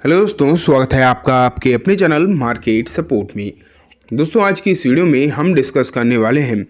Hello दोस्तों, स्वागत है आपका आपके अपने चैनल मार्केट सपोर्ट में। दोस्तों, आज की इस वीडियो में हम डिस्कस करने वाले हैं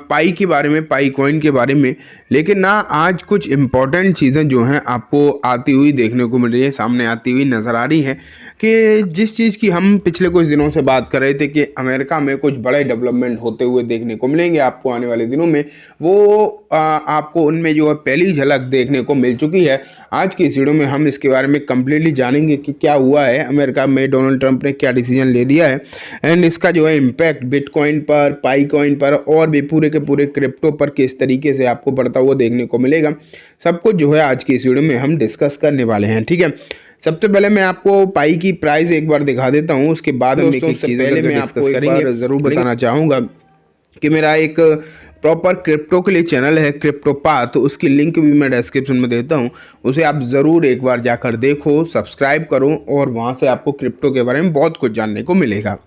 पाई के बारे में, पाई कॉइन के बारे में। लेकिन ना आज कुछ इम्पॉर्टेंट चीज़ें जो हैं आपको आती हुई देखने को मिल रही है, सामने आती हुई नज़र आ रही हैं कि जिस चीज़ की हम पिछले कुछ दिनों से बात कर रहे थे कि अमेरिका में कुछ बड़े डेवलपमेंट होते हुए देखने को मिलेंगे आपको आने वाले दिनों में, वो आपको उनमें जो है पहली झलक देखने को मिल चुकी है। आज की इस वीडियो में हम इसके बारे में कंप्लीटली जानेंगे कि क्या हुआ है, अमेरिका में डोनाल्ड ट्रंप ने क्या डिसीजन ले लिया है एंड इसका जो है इम्पैक्ट बिटकॉइन पर, पाई कॉइन पर और भी पूरे के पूरे क्रिप्टो पर किस तरीके से आपको पड़ता हुआ देखने को मिलेगा। सब कुछ जो है आज की इस वीडियो में हम डिस्कस करने वाले हैं। ठीक है, सबसे पहले मैं आपको पाई की प्राइस एक बार दिखा देता हूँ, उसके बाद हम पहले मैं आपको एक बार ज़रूर बताना चाहूँगा कि मेरा एक प्रॉपर क्रिप्टो के लिए चैनल है क्रिप्टो पाथ, तो उसकी लिंक भी मैं डिस्क्रिप्शन में देता हूँ, उसे आप ज़रूर एक बार जाकर देखो, सब्सक्राइब करो और वहाँ से आपको क्रिप्टो के बारे में बहुत कुछ जानने को मिलेगा।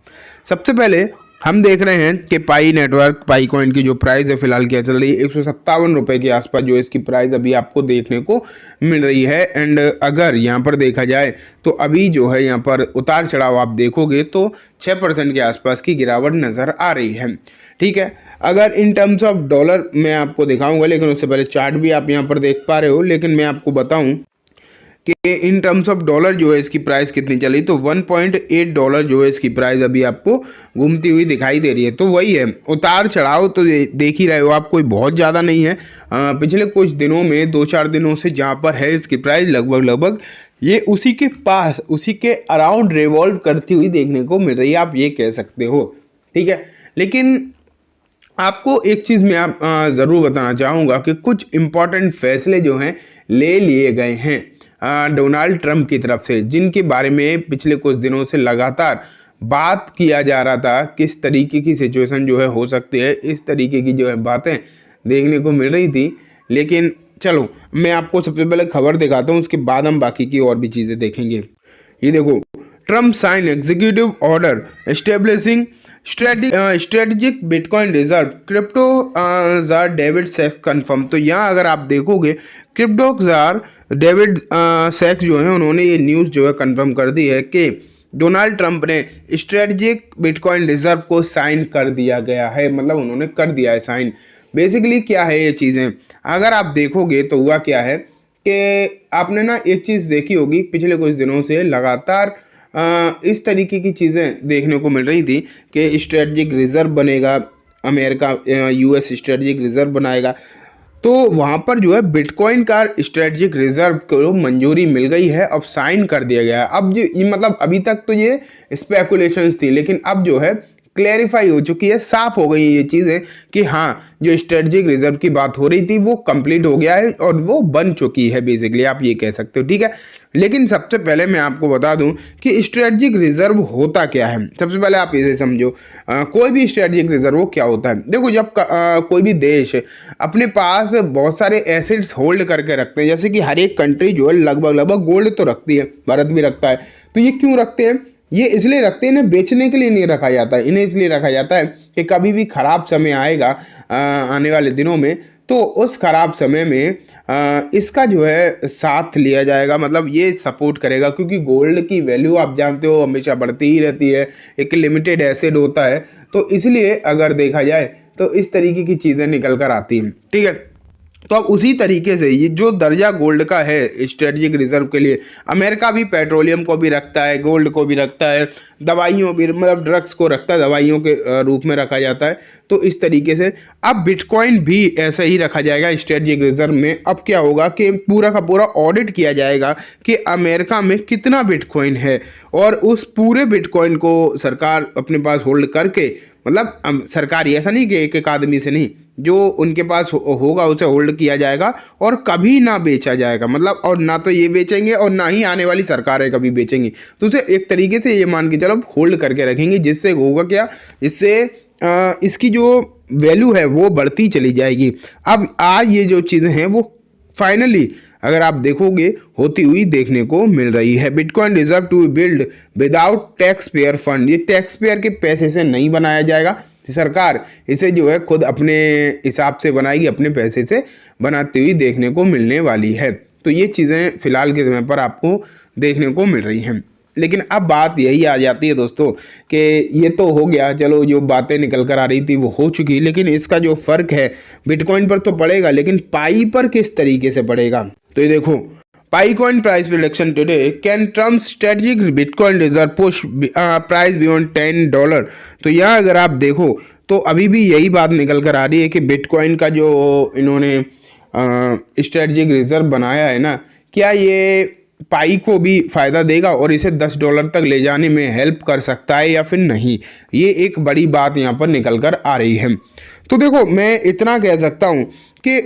सबसे पहले हम देख रहे हैं कि पाई नेटवर्क, पाई कॉइन की जो प्राइस है फिलहाल क्या चल रही है, 157 रुपये के आसपास जो इसकी प्राइस अभी आपको देखने को मिल रही है। एंड अगर यहाँ पर देखा जाए तो अभी जो है यहाँ पर उतार चढ़ाव आप देखोगे तो 6% के आसपास की गिरावट नज़र आ रही है। ठीक है, अगर इन टर्म्स ऑफ डॉलर मैं आपको दिखाऊंगा, लेकिन उससे पहले चार्ट भी आप यहाँ पर देख पा रहे हो, लेकिन मैं आपको बताऊं कि इन टर्म्स ऑफ डॉलर जो है इसकी प्राइस कितनी चली, तो $1.8 जो है इसकी प्राइस अभी आपको घूमती हुई दिखाई दे रही है। तो वही है, उतार चढ़ाव तो देख ही रहे हो आप, कोई बहुत ज़्यादा नहीं है। पिछले कुछ दिनों में 2-4 दिनों से जहाँ पर है इसकी प्राइस लगभग ये उसी के पास, उसी के अराउंड रिवॉल्व करती हुई देखने को मिल रही है, आप ये कह सकते हो। ठीक है, लेकिन आपको एक चीज़ मैं आप ज़रूर बताना चाहूँगा कि कुछ इम्पॉर्टेंट फैसले जो हैं ले लिए गए हैं डोनाल्ड ट्रंप की तरफ से, जिनके बारे में पिछले कुछ दिनों से लगातार बात किया जा रहा था। किस तरीके की सिचुएशन जो है हो सकती है, इस तरीके की जो है बातें देखने को मिल रही थी। लेकिन चलो मैं आपको सबसे पहले खबर दिखाता हूँ, उसके बाद हम बाकी की और भी चीज़ें देखेंगे। ये देखो, Trump sign executive order establishing strategic bitcoin reserve, crypto czar David Sacks confirm. तो यहाँ अगर आप देखोगे क्रिप्टो जार डेविड सैक्स जो है उन्होंने ये न्यूज़ जो है कंफर्म कर दी है कि डोनाल्ड ट्रंप ने स्ट्रेटेजिक बिटकॉइन रिजर्व को साइन कर दिया गया है, मतलब उन्होंने कर दिया है साइन। बेसिकली क्या है ये चीज़ें, अगर आप देखोगे तो हुआ क्या है कि आपने ना एक चीज़ देखी होगी, पिछले कुछ दिनों से लगातार इस तरीके की चीज़ें देखने को मिल रही थी कि स्ट्रेटजिक रिजर्व बनेगा, अमेरिका यूएस स्ट्रेटजिक रिजर्व बनाएगा। तो वहाँ पर जो है बिटकॉइन का स्ट्रेटजिक रिजर्व को मंजूरी मिल गई है, अब साइन कर दिया गया है। अब जो ये मतलब अभी तक तो ये स्पेकुलेशंस थी, लेकिन अब जो है क्लैरिफाई हो चुकी है, साफ हो गई ये चीज़ें कि हाँ, जो स्ट्रेटजिक रिजर्व की बात हो रही थी वो कंप्लीट हो गया है और वो बन चुकी है, बेसिकली आप ये कह सकते हो। ठीक है, लेकिन सबसे पहले मैं आपको बता दूं कि स्ट्रेटजिक रिजर्व होता क्या है। सबसे पहले आप इसे समझो, कोई भी स्ट्रेटजिक रिजर्व वो क्या होता है। देखो, जब कोई भी देश अपने पास बहुत सारे एसेट्स होल्ड करके रखते हैं, जैसे कि हर एक कंट्री जो है लगभग गोल्ड तो रखती है, भारत भी रखता है। तो ये क्यों रखते हैं? ये इसलिए रखते हैं, इन्हें बेचने के लिए नहीं रखा जाता है, इन्हें इसलिए रखा जाता है कि कभी भी खराब समय आएगा आने वाले दिनों में, तो उस खराब समय में इसका जो है साथ लिया जाएगा, मतलब ये सपोर्ट करेगा। क्योंकि गोल्ड की वैल्यू आप जानते हो हमेशा बढ़ती ही रहती है, एक लिमिटेड एसेट होता है, तो इसलिए अगर देखा जाए तो इस तरीके की चीज़ें निकल कर आती हैं। ठीक है, तो अब उसी तरीके से ये जो दर्जा गोल्ड का है स्ट्रेटजिक रिजर्व के लिए, अमेरिका भी पेट्रोलियम को भी रखता है, गोल्ड को भी रखता है, दवाइयों भी, मतलब ड्रग्स को रखता है, दवाइयों के रूप में रखा जाता है। तो इस तरीके से अब बिटकॉइन भी ऐसे ही रखा जाएगा स्ट्रेटजिक रिजर्व में। अब क्या होगा कि पूरा का पूरा ऑडिट किया जाएगा कि अमेरिका में कितना बिटकॉइन है, और उस पूरे बिटकॉइन को सरकार अपने पास होल्ड करके, मतलब सरकार ऐसा नहीं कि एक आदमी से नहीं, जो उनके पास होगा उसे होल्ड किया जाएगा और कभी ना बेचा जाएगा, मतलब और ना तो ये बेचेंगे और ना ही आने वाली सरकारें कभी बेचेंगी। तो उसे एक तरीके से ये मान के चलो होल्ड करके रखेंगे, जिससे होगा क्या, इससे इसकी जो वैल्यू है वो बढ़ती चली जाएगी। अब आज ये जो चीज़ें हैं वो फाइनली अगर आप देखोगे होती हुई देखने को मिल रही है। Bitcoin reserve to build without taxpayer fund, ये टैक्स पेयर के पैसे से नहीं बनाया जाएगा, सरकार इसे जो है खुद अपने हिसाब से बनाएगी, अपने पैसे से बनाती हुई देखने को मिलने वाली है। तो ये चीज़ें फिलहाल के समय पर आपको देखने को मिल रही हैं। लेकिन अब बात यही आ जाती है दोस्तों कि ये तो हो गया, चलो जो बातें निकल कर आ रही थी वो हो चुकी, लेकिन इसका जो फ़र्क है बिटकॉइन पर तो पड़ेगा, लेकिन पाई पर किस तरीके से पड़ेगा। तो ये देखो, Pi coin price prediction today, can Trump strategic bitcoin reserve push price beyond $10। तो यहाँ अगर आप देखो तो अभी भी यही बात निकल कर आ रही है कि बिटकॉइन का जो इन्होंने स्ट्रेटेजिक रिजर्व बनाया है ना, क्या ये पाई को भी फ़ायदा देगा और इसे $10 तक ले जाने में हेल्प कर सकता है या फिर नहीं। ये एक बड़ी बात यहाँ पर निकल कर आ रही है। तो देखो, मैं इतना कह सकता हूँ कि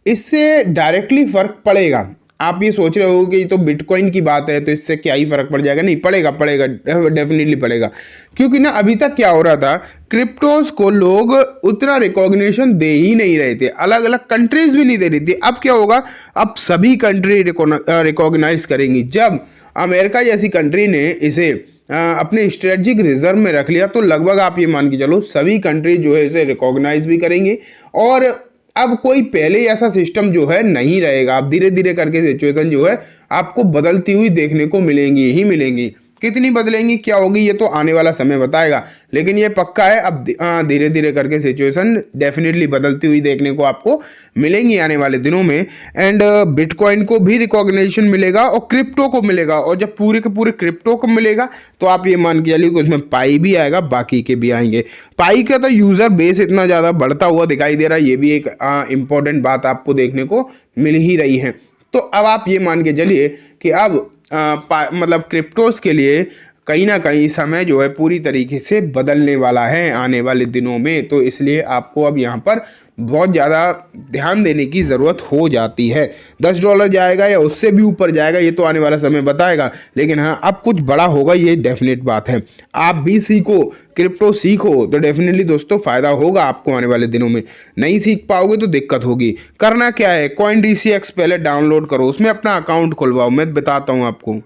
इससे डायरेक्टली फ़र्क पड़ेगा। आप ये सोच रहे हो कि ये तो बिटकॉइन की बात है तो इससे क्या ही फ़र्क पड़ जाएगा, नहीं पड़ेगा, पड़ेगा, डेफिनेटली पड़ेगा। क्योंकि ना अभी तक क्या हो रहा था, क्रिप्टोज को लोग उतना रिकॉग्निशन दे ही नहीं रहे थे, अलग अलग कंट्रीज भी नहीं दे रही थी। अब क्या होगा, अब सभी कंट्री रिकॉग्नाइज करेंगी। जब अमेरिका जैसी कंट्री ने इसे अपने स्ट्रेटजिक रिजर्व में रख लिया तो लगभग आप ये मान के चलो सभी कंट्री जो है इसे रिकॉग्नाइज भी करेंगी। और अब कोई पहले ऐसा सिस्टम जो है नहीं रहेगा। अब धीरे धीरे करके सिचुएशन जो है आपको बदलती हुई देखने को मिलेंगी ही मिलेंगी। कितनी बदलेंगी, क्या होगी, ये तो आने वाला समय बताएगा, लेकिन ये पक्का है अब धीरे धीरे करके सिचुएशन डेफिनेटली बदलती हुई देखने को आपको मिलेंगी आने वाले दिनों में। एंड बिटकॉइन को भी रिकॉग्निशन मिलेगा और क्रिप्टो को मिलेगा, और जब पूरे के पूरे क्रिप्टो को मिलेगा तो आप ये मान के चलिए कि उसमें पाई भी आएगा, बाकी के भी आएंगे। पाई का तो यूज़र बेस इतना ज़्यादा बढ़ता हुआ दिखाई दे रहा है, ये भी एक इम्पॉर्टेंट बात आपको देखने को मिल ही रही है। तो अब आप ये मान के चलिए कि अब मतलब क्रिप्टोस के लिए कहीं ना कहीं समय जो है पूरी तरीके से बदलने वाला है आने वाले दिनों में। तो इसलिए आपको अब यहाँ पर बहुत ज़्यादा ध्यान देने की ज़रूरत हो जाती है। $10 जाएगा या उससे भी ऊपर जाएगा ये तो आने वाला समय बताएगा, लेकिन हाँ अब कुछ बड़ा होगा, ये डेफिनेट बात है। आप भी सीखो, क्रिप्टो सीखो तो डेफिनेटली दोस्तों फ़ायदा होगा आपको आने वाले दिनों में। नहीं सीख पाओगे तो दिक्कत होगी। करना क्या है, CoinDCX पहले डाउनलोड करो, उसमें अपना अकाउंट खुलवाओ। मैं बताता हूँ आपको।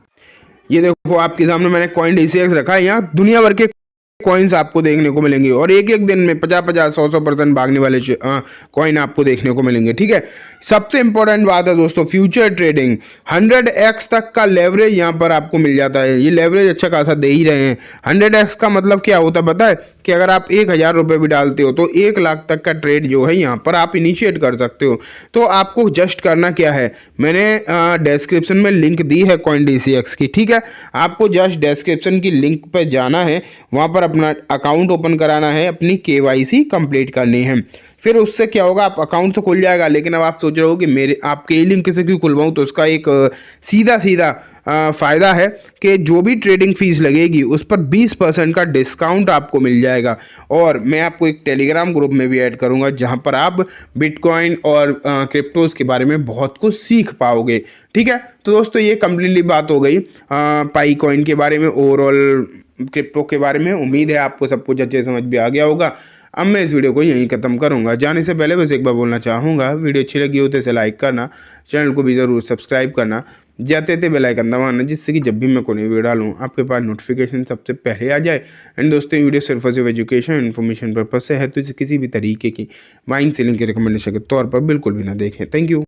ये देखो आपके सामने मैंने CoinDCX रखा है, यहाँ दुनिया भर के कॉइन्स आपको देखने को मिलेंगे और एक एक दिन में 50-50, 100-100% भागने वाले कॉइन आपको देखने को मिलेंगे। ठीक है, सबसे इंपॉर्टेंट बात है दोस्तों फ्यूचर ट्रेडिंग। 100x तक का लेवरेज यहाँ पर आपको मिल जाता है। ये लेवरेज अच्छा खासा दे ही रहे हैं। 100x का मतलब क्या होता है पता है, कि अगर आप 1000 रुपये भी डालते हो तो 1 लाख तक का ट्रेड जो है यहाँ पर आप इनिशिएट कर सकते हो। तो आपको जस्ट करना क्या है, मैंने डिस्क्रिप्शन में लिंक दी है CoinDCX की। ठीक है, आपको जस्ट डिस्क्रिप्शन की लिंक पर जाना है, वहाँ पर अपना अकाउंट ओपन कराना है, अपनी KYC कंप्लीट करनी है। फिर उससे क्या होगा, आप अकाउंट तो खुल जाएगा। लेकिन अब आप सोच रहे हो कि मेरे आपके ही लिंक से क्यों खुलवाऊँ, तो उसका एक सीधा सीधा फ़ायदा है कि जो भी ट्रेडिंग फीस लगेगी उस पर 20% का डिस्काउंट आपको मिल जाएगा। और मैं आपको एक टेलीग्राम ग्रुप में भी ऐड करूंगा जहां पर आप बिटकॉइन और क्रिप्टोज़ के बारे में बहुत कुछ सीख पाओगे। ठीक है, तो दोस्तों ये कम्प्लीटली बात हो गई पाईकॉइन के बारे में, ओवरऑल क्रिप्टो के बारे में। उम्मीद है आपको सब कुछ अच्छे समझ में आ गया होगा। अब मैं इस वीडियो को यहीं ख़त्म करूंगा। जाने से पहले बस एक बार बोलना चाहूँगा, वीडियो अच्छी लगी हो तो इसे लाइक करना, चैनल को भी ज़रूर सब्सक्राइब करना, जाते थे बेल आइकन दबाना, जिससे कि जब भी मैं कोई वीडियो डालूँ आपके पास नोटिफिकेशन सबसे पहले आ जाए। एंड दोस्तों वीडियो सिर्फ और सिर्फ एजुकेशन इन्फॉर्मेशन पर्पज से है, तो इसे किसी भी तरीके की बाइंग सेलिंग के रिकमेंडेशन के तौर पर बिल्कुल भी ना देखें। Thank you.